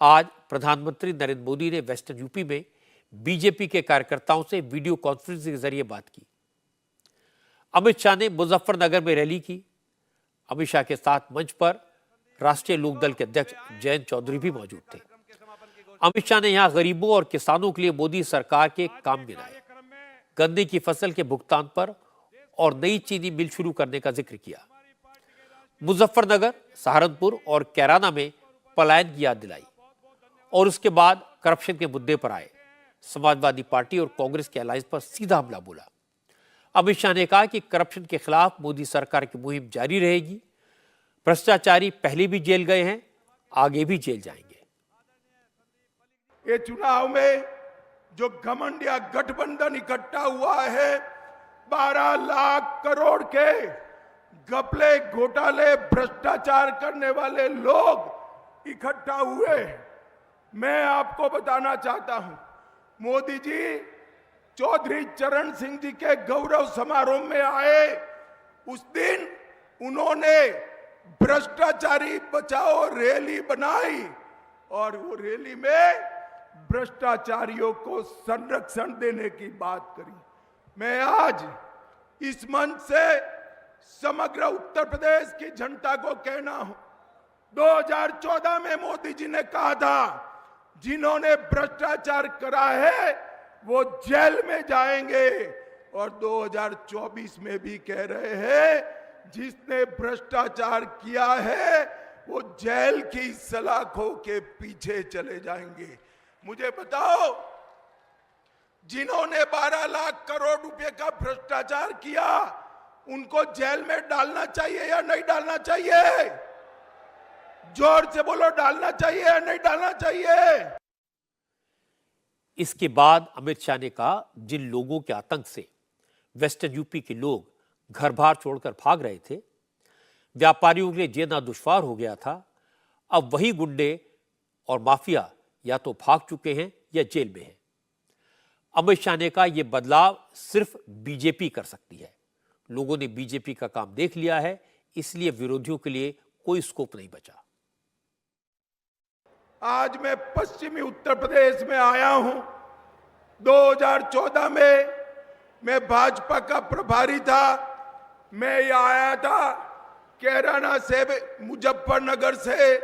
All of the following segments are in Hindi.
आज प्रधानमंत्री नरेंद्र मोदी ने वेस्टर्न यूपी में बीजेपी के कार्यकर्ताओं से वीडियो कॉन्फ्रेंसिंग के जरिए बात की। अमित शाह ने मुजफ्फरनगर में रैली की। अमित शाह के साथ मंच पर राष्ट्रीय लोकदल के अध्यक्ष जयंत चौधरी भी मौजूद थे। अमित शाह ने यहां गरीबों और किसानों के लिए मोदी सरकार के काम गिनाए, गन्ने की फसल के भुगतान पर और नई चीनी मिल शुरू करने का जिक्र किया। मुजफ्फरनगर, सहारनपुर और कैराना में पलायन की याद दिलाई और उसके बाद करप्शन के मुद्दे पर आए। समाजवादी पार्टी और कांग्रेस के अलायंस पर सीधा हमला बोला। अमित शाह ने कहा कि करप्शन के खिलाफ मोदी सरकार की मुहिम जारी रहेगी। भ्रष्टाचारी पहले भी जेल गए हैं, आगे भी जेल जाएंगे। ये चुनाव में जो घमंडिया गठबंधन इकट्ठा हुआ है, 12 लाख करोड़ के घपले, घोटाले, भ्रष्टाचार करने वाले लोग इकट्ठा हुए। मैं आपको बताना चाहता हूं, मोदी जी चौधरी चरण सिंह जी के गौरव समारोह में आए, उस दिन उन्होंने भ्रष्टाचारी बचाओ रैली बनाई और वो रैली में भ्रष्टाचारियों को संरक्षण देने की बात करी। मैं आज इस मंच से समग्र उत्तर प्रदेश की जनता को कहना हूं, 2014 में मोदी जी ने कहा था, जिन्होंने भ्रष्टाचार करा है वो जेल में जाएंगे, और 2024 में भी कह रहे हैं, जिसने भ्रष्टाचार किया है वो जेल की सलाखों के पीछे चले जाएंगे। मुझे बताओ, जिन्होंने 12 लाख करोड़ रुपए का भ्रष्टाचार किया, उनको जेल में डालना चाहिए या नहीं डालना चाहिए? जोर से बोलो, डालना चाहिए या नहीं डालना चाहिए? इसके बाद अमित शाह ने कहा, जिन लोगों के आतंक से वेस्टर्न यूपी के लोग घर बार छोड़कर भाग रहे थे, व्यापारियों के लिए जीना दुश्वार हो गया था, अब वही गुंडे और माफिया या तो भाग चुके हैं या जेल में हैं। अमित शाह ने कहा, यह बदलाव सिर्फ बीजेपी कर सकती है। लोगों ने बीजेपी का काम देख लिया है, इसलिए विरोधियों के लिए कोई स्कोप नहीं बचा। आज मैं पश्चिमी उत्तर प्रदेश में आया हूं। 2014 में मैं भाजपा का प्रभारी था। मैं यहाँ आया था, कैराना से, मुजफ्फरनगर से,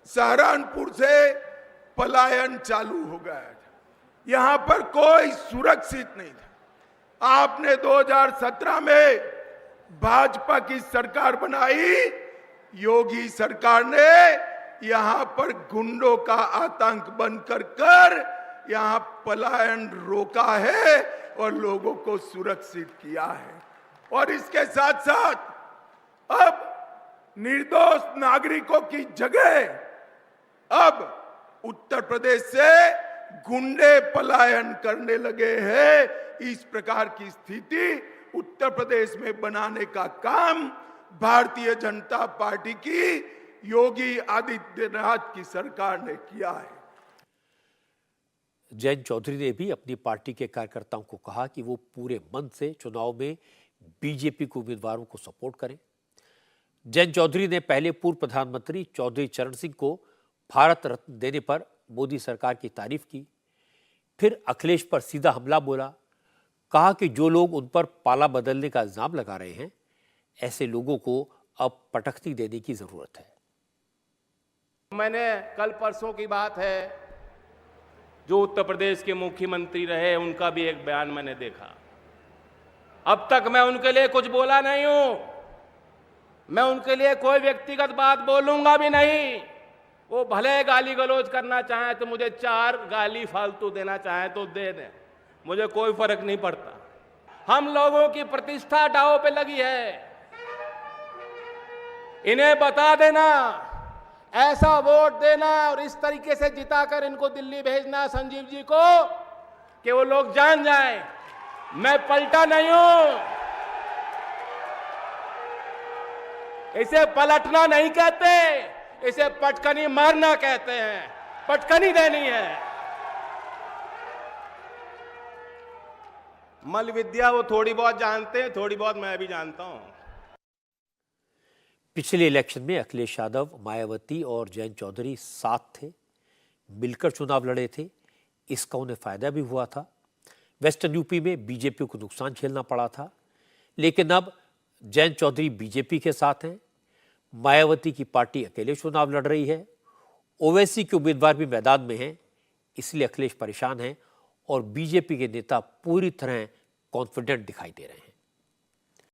सहारनपुर से पलायन चालू हो गया था। यहां पर कोई सुरक्षित नहीं था। आपने 2017 में भाजपा की सरकार बनाई, योगी सरकार ने यहां पर गुंडों का आतंक बनकर यहां पलायन रोका है और लोगों को सुरक्षित किया है। और इसके साथ साथ अब निर्दोष नागरिकों की जगह अब उत्तर प्रदेश से गुंडे पलायन करने लगे हैं। इस प्रकार की स्थिति उत्तर प्रदेश में बनाने का काम भारतीय जनता पार्टी की योगी आदित्यनाथ की सरकार ने किया है। जयंत चौधरी ने भी अपनी पार्टी के कार्यकर्ताओं को कहा कि वो पूरे मन से चुनाव में बीजेपी के उम्मीदवारों को सपोर्ट करें। जयंत चौधरी ने पहले पूर्व प्रधानमंत्री चौधरी चरण सिंह को भारत रत्न देने पर मोदी सरकार की तारीफ की। फिर अखिलेश पर सीधा हमला बोला। कहा कि जो लोग उन पर पाला बदलने का इल्जाम लगा रहे हैं, ऐसे लोगों को अब पटखनी देने की जरूरत है। मैंने कल परसों की बात है, जो उत्तर प्रदेश के मुख्यमंत्री रहे, उनका भी एक बयान मैंने देखा। अब तक मैं उनके लिए कुछ बोला नहीं हूं। मैं उनके लिए कोई व्यक्तिगत बात बोलूंगा भी नहीं। वो भले गाली गलौज करना चाहें तो मुझे 4 गाली फालतू देना चाहें तो दे दें, मुझे कोई फर्क नहीं पड़ता। हम लोगों की प्रतिष्ठा दांव पे लगी है। इन्हें बता देना, ऐसा वोट देना और इस तरीके से जिताकर इनको दिल्ली भेजना संजीव जी को, कि वो लोग जान जाएं मैं पलटा नहीं हूं। इसे पलटना नहीं कहते, इसे पटकनी मारना कहते हैं। पटकनी देनी है। मल विद्या वो थोड़ी बहुत जानते हैं, थोड़ी बहुत मैं भी जानता हूं। पिछले इलेक्शन में अखिलेश यादव, मायावती और जयंत चौधरी साथ थे, मिलकर चुनाव लड़े थे। इसका उन्हें फायदा भी हुआ था। वेस्टर्न यूपी में बीजेपी को नुकसान झेलना पड़ा था, लेकिन अब जयंत चौधरी बीजेपी के साथ हैं, मायावती की पार्टी अकेले चुनाव लड़ रही है, ओवैसी के उम्मीदवार भी मैदान में हैं। इसलिए अखिलेश परेशान हैं और बीजेपी के नेता पूरी तरह कॉन्फिडेंट दिखाई दे रहे हैं।